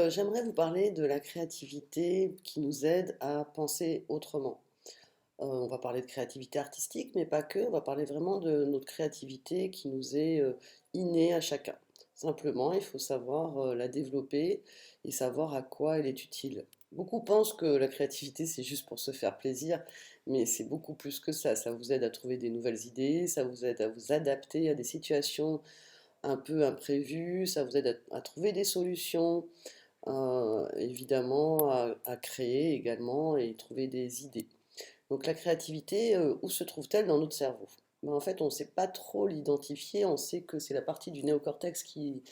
J'aimerais vous parler de la créativité qui nous aide à penser autrement. On va parler de créativité artistique, mais pas que. On va parler vraiment de notre créativité qui nous est innée à chacun. Simplement, il faut savoir la développer et savoir à quoi elle est utile. Beaucoup pensent que la créativité, c'est juste pour se faire plaisir, mais c'est beaucoup plus que ça. Ça vous aide à trouver des nouvelles idées, ça vous aide à vous adapter à des situations un peu imprévues, ça vous aide à trouver des solutions, évidemment à créer également et trouver des idées. Donc la créativité, où se trouve-t-elle dans notre cerveau? Ben, en fait, on ne sait pas trop l'identifier, on sait que c'est la partie du néocortex qui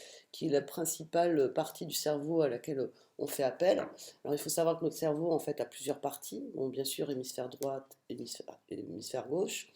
est la principale partie du cerveau à laquelle on fait appel. Alors il faut savoir que notre cerveau en fait a plusieurs parties, bon, bien sûr hémisphère droite, hémisphère gauche,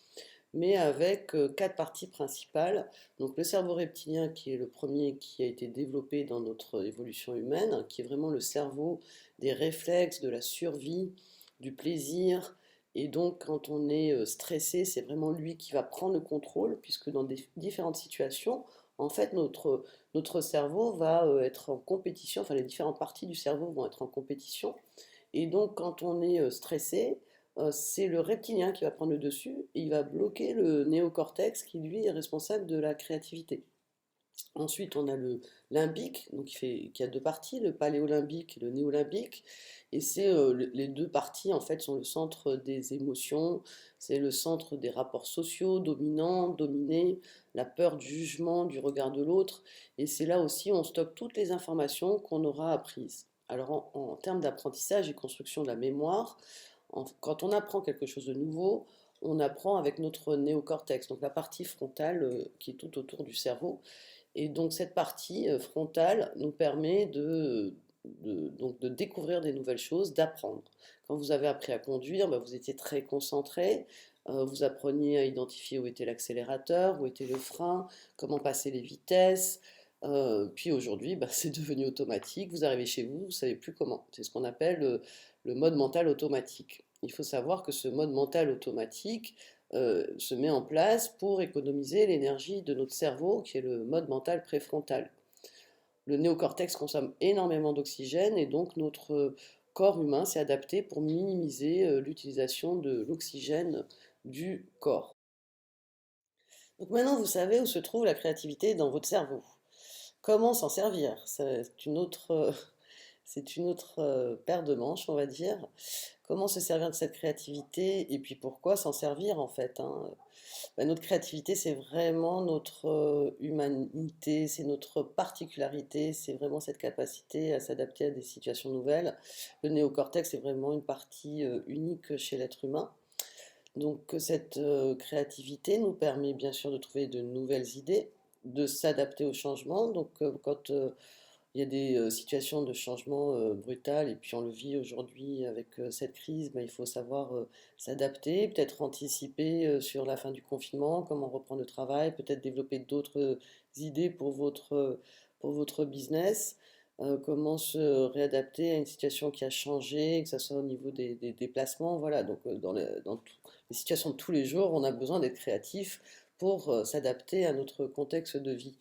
mais avec quatre parties principales. Donc le cerveau reptilien qui est le premier qui a été développé dans notre évolution humaine, qui est vraiment le cerveau des réflexes, de la survie, du plaisir. Et donc quand on est stressé, c'est vraiment lui qui va prendre le contrôle, puisque dans des différentes situations, en fait notre cerveau va être en compétition, enfin les différentes parties du cerveau vont être en compétition. Et donc, quand on est stressé, c'est le reptilien qui va prendre le dessus et il va bloquer le néocortex qui, lui, est responsable de la créativité. Ensuite, on a le limbique, donc qui a deux parties, le paléolimbique et le néolimbique. Et c'est les deux parties, en fait, sont le centre des émotions, c'est le centre des rapports sociaux, dominants, dominés, la peur du jugement, du regard de l'autre. Et c'est là aussi où on stocke toutes les informations qu'on aura apprises. Alors, en termes d'apprentissage et construction de la mémoire, quand on apprend quelque chose de nouveau, on apprend avec notre néocortex, donc la partie frontale qui est tout autour du cerveau. Et donc cette partie frontale nous permet donc de découvrir des nouvelles choses, d'apprendre. Quand vous avez appris à conduire, bah, vous étiez très concentré, vous appreniez à identifier où était l'accélérateur, où était le frein, comment passer les vitesses. Puis aujourd'hui, bah, c'est devenu automatique. Vous arrivez chez vous, vous ne savez plus comment. C'est ce qu'on appelle le mode mental automatique. Il faut savoir que ce mode mental automatique, se met en place pour économiser l'énergie de notre cerveau, qui est le mode mental préfrontal. Le néocortex consomme énormément d'oxygène et donc notre corps humain s'est adapté pour minimiser l'utilisation de l'oxygène du corps. Donc maintenant, vous savez où se trouve la créativité dans votre cerveau. Comment s'en servir? C'est une autre paire de manches, on va dire. Comment se servir de cette créativité et puis pourquoi s'en servir en fait, hein? Ben, notre créativité, c'est vraiment notre humanité, c'est notre particularité, c'est vraiment cette capacité à s'adapter à des situations nouvelles. Le néocortex est vraiment une partie unique chez l'être humain. Donc cette créativité nous permet bien sûr de trouver de nouvelles idées, de s'adapter au changement. Donc quand il y a des situations de changement brutal et puis on le vit aujourd'hui avec cette crise, ben, il faut savoir s'adapter, peut-être anticiper sur la fin du confinement, comment reprendre le travail, peut-être développer d'autres idées pour votre business, comment se réadapter à une situation qui a changé, que ce soit au niveau des déplacements. Voilà, donc dans les situations de tous les jours, on a besoin d'être créatif pour s'adapter à notre contexte de vie.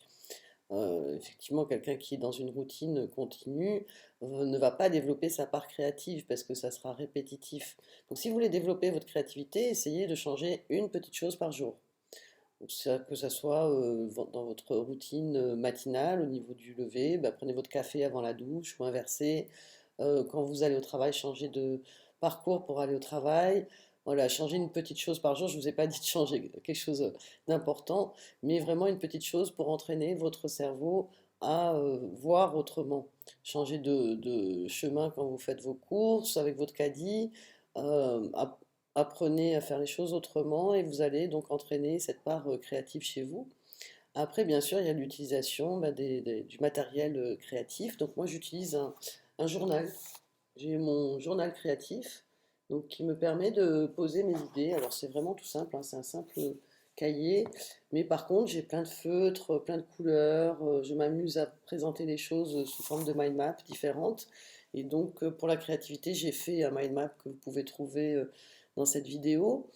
Effectivement, quelqu'un qui est dans une routine continue ne va pas développer sa part créative parce que ça sera répétitif. Donc, si vous voulez développer votre créativité, essayez de changer une petite chose par jour. Donc, que ça soit dans votre routine matinale, au niveau du lever, bah, prenez votre café avant la douche ou inversez. Quand vous allez au travail, changez de parcours pour aller au travail. Voilà, changer une petite chose par jour. Je ne vous ai pas dit de changer quelque chose d'important, mais vraiment une petite chose pour entraîner votre cerveau à voir autrement. Changer de chemin quand vous faites vos courses avec votre caddie. euh, app- Apprenez à faire les choses autrement et vous allez donc entraîner cette part créative chez vous. Après, bien sûr, il y a l'utilisation bah, du matériel créatif. Donc moi, j'utilise un journal. J'ai mon journal créatif, donc qui me permet de poser mes idées. Alors c'est vraiment tout simple, hein, c'est un simple cahier, mais par contre j'ai plein de feutres, plein de couleurs. Je m'amuse à présenter les choses sous forme de mind map différentes. Et donc pour la créativité, j'ai fait un mind map que vous pouvez trouver dans cette vidéo.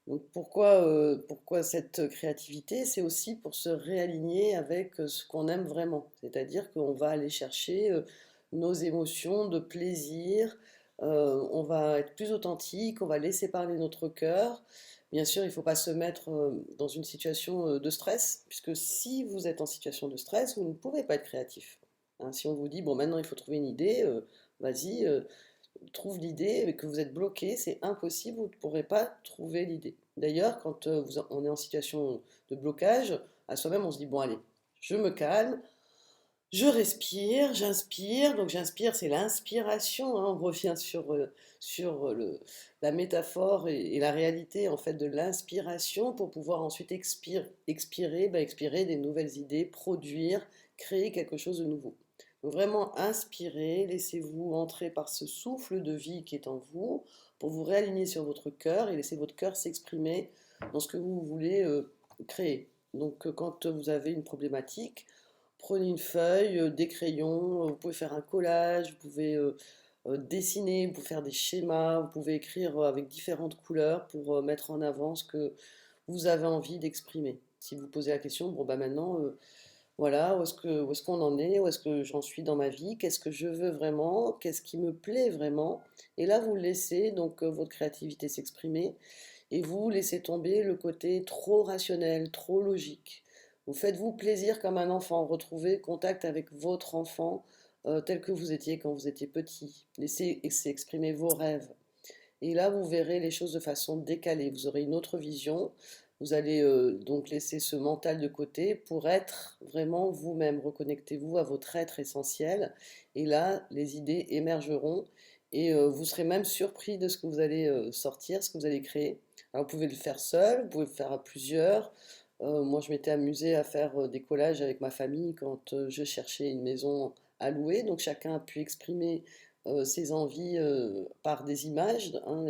Donc pourquoi cette créativité? C'est aussi pour se réaligner avec ce qu'on aime vraiment. C'est-à-dire qu'on va aller chercher nos émotions, de plaisir. On va être plus authentique, on va laisser parler notre cœur. Bien sûr, il ne faut pas se mettre dans une situation de stress, puisque si vous êtes en situation de stress, vous ne pouvez pas être créatif. Hein, si on vous dit, bon, maintenant il faut trouver une idée, vas-y, trouve l'idée, mais que vous êtes bloqué, c'est impossible, vous ne pourrez pas trouver l'idée. D'ailleurs, quand on est en situation de blocage, à soi-même, on se dit, bon, allez, je me calme, je respire, j'inspire. Donc j'inspire, c'est l'inspiration, hein. On revient sur la métaphore et la réalité en fait de l'inspiration pour pouvoir ensuite expirer des nouvelles idées, produire, créer quelque chose de nouveau. Donc vraiment inspirez, laissez-vous entrer par ce souffle de vie qui est en vous pour vous réaligner sur votre cœur et laisser votre cœur s'exprimer dans ce que vous voulez créer. Donc quand vous avez une problématique, prenez une feuille, des crayons, vous pouvez faire un collage, vous pouvez dessiner, vous pouvez faire des schémas, vous pouvez écrire avec différentes couleurs pour mettre en avant ce que vous avez envie d'exprimer. Si vous posez la question, bon bah maintenant, voilà, où est-ce qu'on en est, où est-ce que j'en suis dans ma vie, qu'est-ce que je veux vraiment, qu'est-ce qui me plaît vraiment. Et là, vous laissez donc votre créativité s'exprimer et vous laissez tomber le côté trop rationnel, trop logique. Vous faites-vous plaisir comme un enfant, retrouvez contact avec votre enfant tel que vous étiez quand vous étiez petit. Laissez s'exprimer vos rêves. Et là, vous verrez les choses de façon décalée. Vous aurez une autre vision. Vous allez donc laisser ce mental de côté pour être vraiment vous-même. Reconnectez-vous à votre être essentiel. Et là, les idées émergeront et vous serez même surpris de ce que vous allez sortir, ce que vous allez créer. Alors, vous pouvez le faire seul, vous pouvez le faire à plusieurs. Moi, je m'étais amusée à faire des collages avec ma famille quand je cherchais une maison à louer. Donc, chacun a pu exprimer ses envies par des images, hein.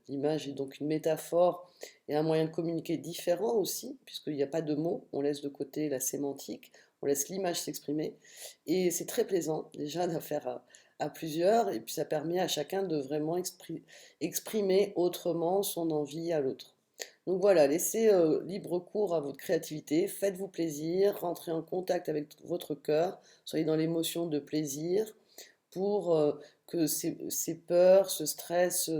L'image est donc une métaphore et un moyen de communiquer différent aussi, puisqu'il n'y a pas de mots, on laisse de côté la sémantique, on laisse l'image s'exprimer. Et c'est très plaisant déjà de faire à plusieurs, et puis ça permet à chacun de vraiment exprimer autrement son envie à l'autre. Donc voilà, laissez libre cours à votre créativité, faites-vous plaisir, rentrez en contact avec votre cœur, soyez dans l'émotion de plaisir pour que ces peurs, ce stress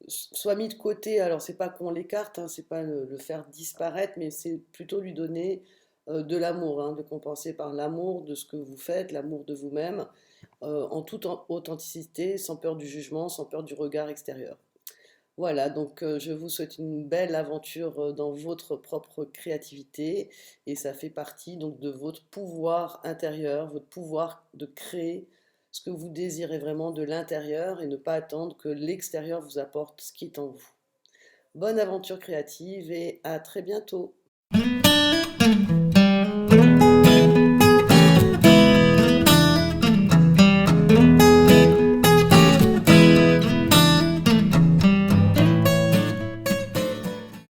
soient mis de côté. Alors c'est pas qu'on l'écarte, hein, c'est pas le faire disparaître, mais c'est plutôt lui donner de l'amour, hein, de compenser par l'amour de ce que vous faites, l'amour de vous-même, en toute authenticité, sans peur du jugement, sans peur du regard extérieur. Voilà, donc je vous souhaite une belle aventure dans votre propre créativité et ça fait partie donc de votre pouvoir intérieur, votre pouvoir de créer ce que vous désirez vraiment de l'intérieur et ne pas attendre que l'extérieur vous apporte ce qui est en vous. Bonne aventure créative et à très bientôt.